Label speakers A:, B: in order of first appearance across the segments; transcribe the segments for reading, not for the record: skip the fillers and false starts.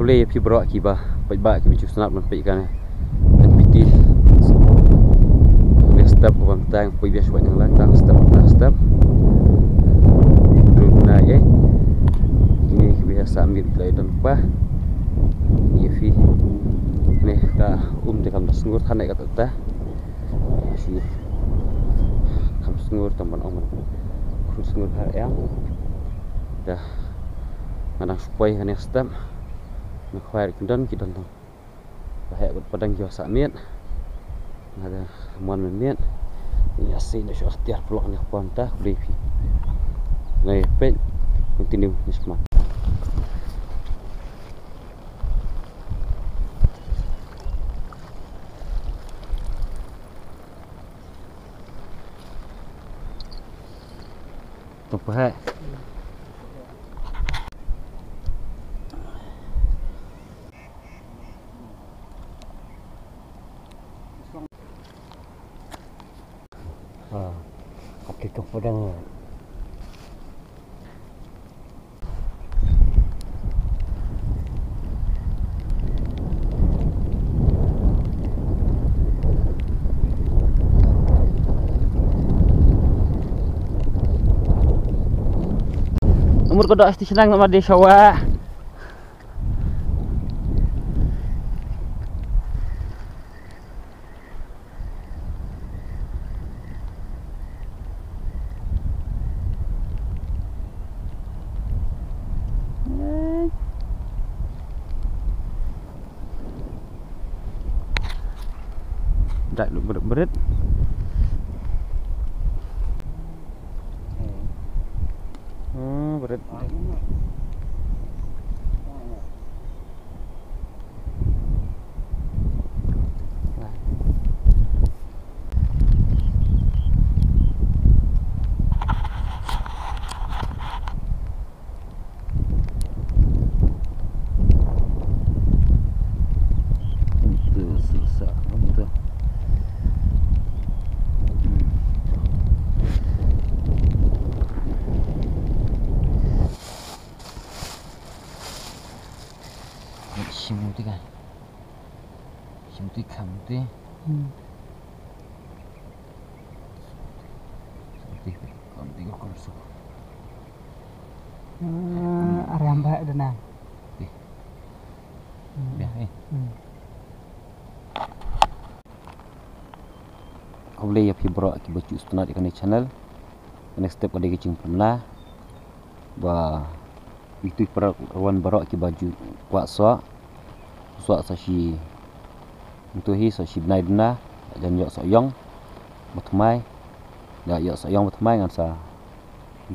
A: boleh pi berak ki bah baik ki bicu senat man kan NPT next step ko bang tang poi biasa yang lang tang step na ye ini ki biasa ambil dari dan pa ye fi ne ka de kam sengur thanek ka ta si kam sengur tamban ong kurus sengur har yang dah manang supaya kan step nak khair kundan ki dan tang bahaya padang jo samiat ada mon miat ini asin dah ikhtiar pelok ni pantah boleh pi nai pet continue nismat Tumpah Oke ke padang umur ko dah senang nak madi sawah dak berit berit Sim tu kan, sim tu kam tu, kam tu kau kursus.
B: Area mbak dana.
A: Ya, Kau boleh ya fibro aki baju setengah di channel. Next step ada kecing pernah, bah itu perawan baru aki baju kuat soak sashi untuk hi sashi benai dana dan yok soyong bertemai dah yok soyong bertemai dengan sa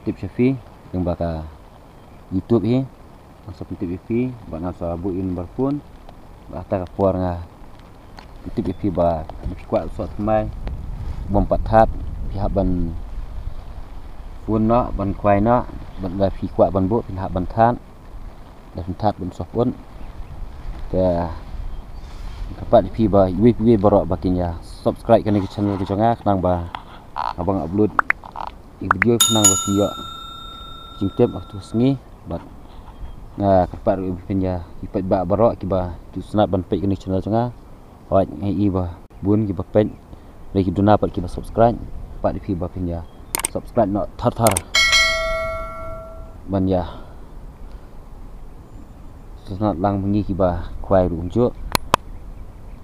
A: tip syafi yang baka YouTube hi sa tip syafi bak sa buin barpun bata kapuar nga tip syafi ba kuat soak temai bom pathat pihak ban pun nak ban kwai nak ban la phi kuat ban bu pihak ban that dan that ban sopun ke dapat di ba we borok bakinya subscribe kan ke channel ke jonga kenang ba abang upload video kenang ba siyo jingtep waktu sengi bat nga kapat pinya ipat ba borok ki ba tu snap ban page ke channel jonga hot ngai ba bun ki ba page lagi duna pat ki ba subscribe pat di ba pinya subscribe nak thar ban ya senat lang mengi ki ba kwai runjuk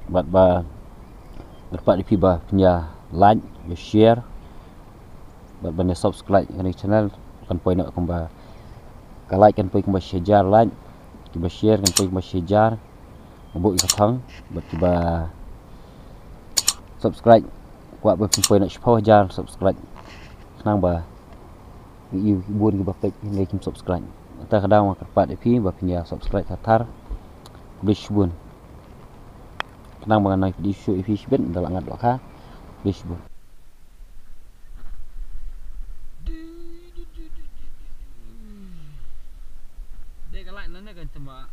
A: bat ba dapat di ba punya like ya share bat ban subscribe kan channel kan poin nak kemba ka like kan poin kemba share like ki ba share kan poin kemba share mbok ka thang bat ki ba subscribe kuat ba poin nak shpau jar subscribe nang ba i buat ki ba page ni kim subscribe ta kadang dapat di ba punya subscribe thar bishbun kenang bangan naik di show efisien dalam ngat lokha bishbun dek lain nana kan cuma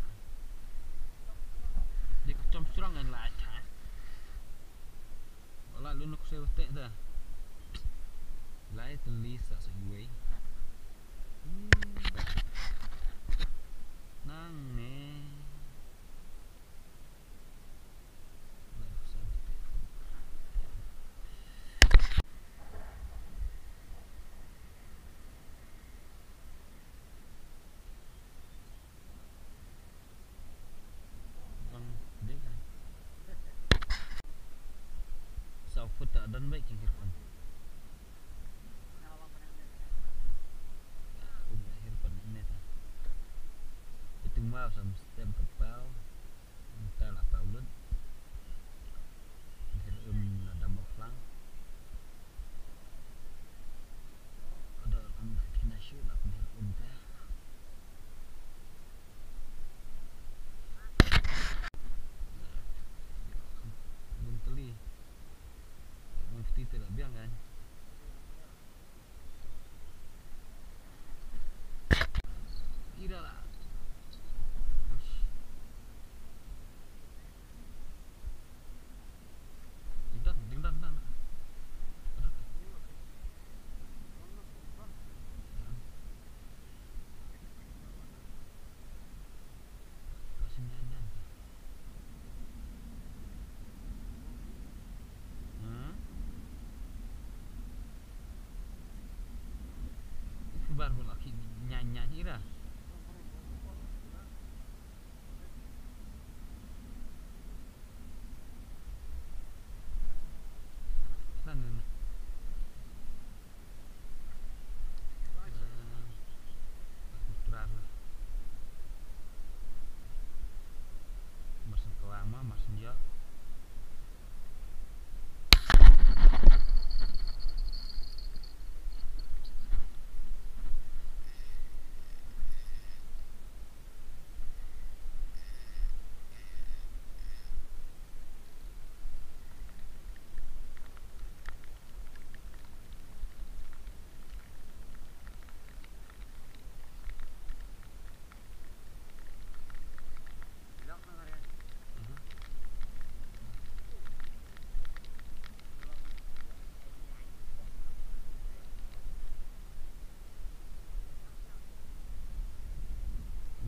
A: dek com strong kan lain kan wala lu nak sewa tek dah lain tulis tak sesuai nang Puta dan baik kikirkan. Hirpan ini ta. Itu mau sam stem kepau. Entar apa ulut. Ada maflang. Ada kan kena shoot nak teh. Menteli. Mufti tidak biang kan. Tidak lah. Dingdan. Kasih nyanyian. Baru lagi nyanyi dah. Sana. Kultural. Marsen kelama, marsen ya.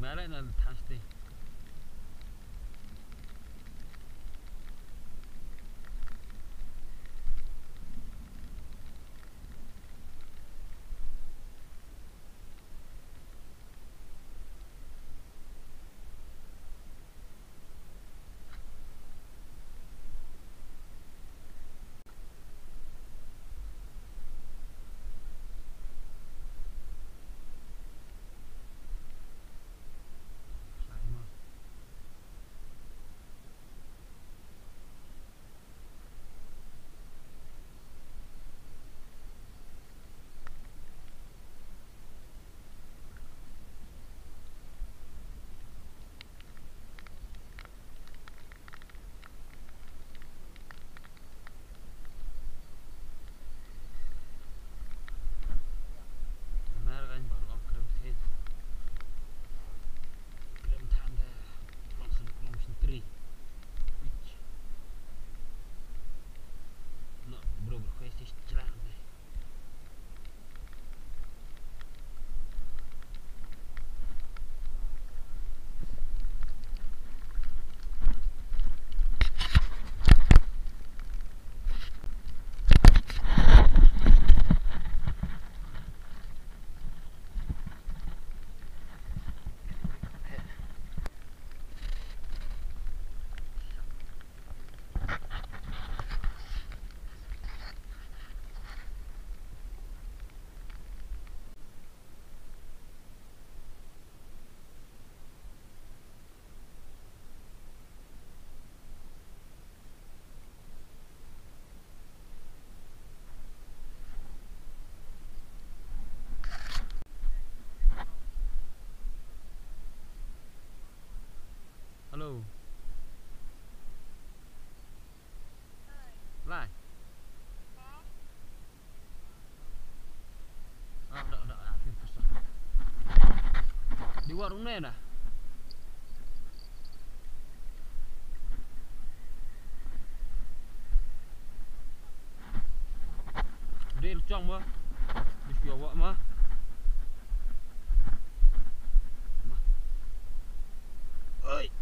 A: Mana nak pasti. Mana kan baru kerja sih. Dalam tanda langsung tri. No, bro berkuasa celah. Halo. Lai. Udah, Afif pesan. Di warung mana? Dia lucang mah. Di siawak mah. Oi.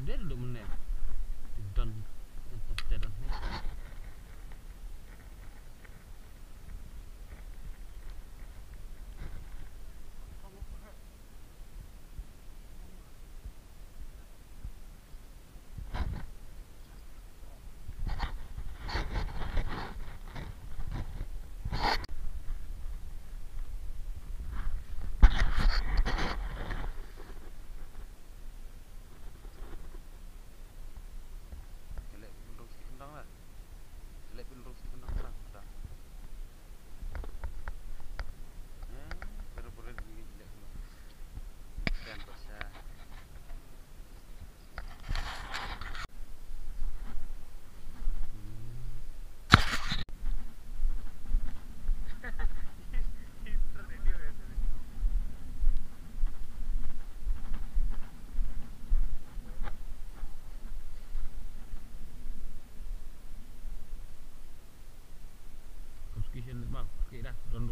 A: Dia duduk mana? Dan dan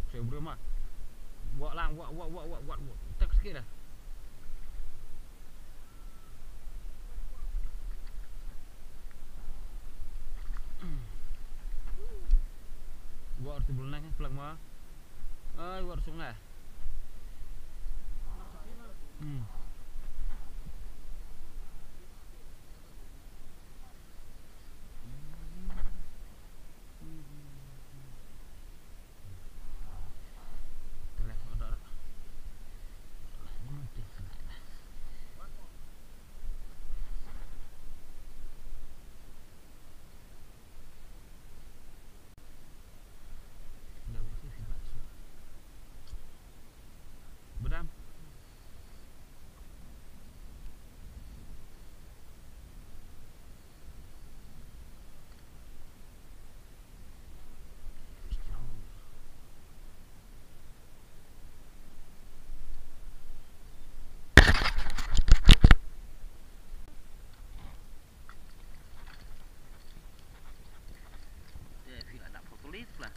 A: Saya belum mah. Buat lang, buat. Tak sikit dah. Buat tu bulan kan pelang mah. Buat sungai. Bedam. Nak tulis lah.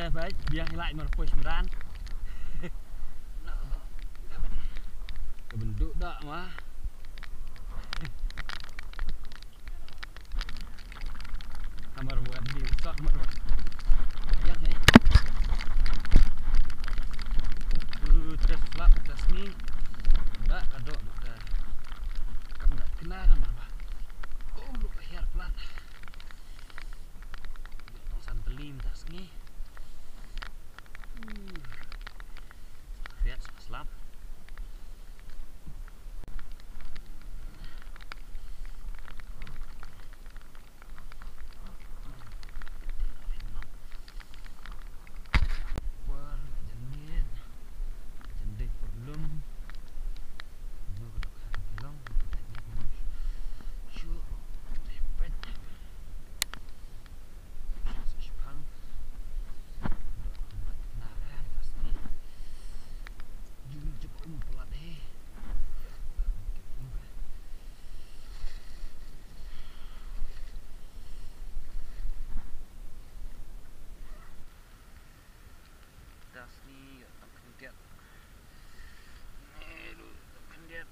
A: Baik, biar lại mà push beran. Bentuk dak mah. Kamar buat di sok kamar. Ya he. Terus flap terus ni. Dak kadok dah. Kamu dak kena kamar bah. Lu akhir pelan. Tong santelim tas ni. Lihat selam. Das ni tak kendiat. Ni lu tak kendiat.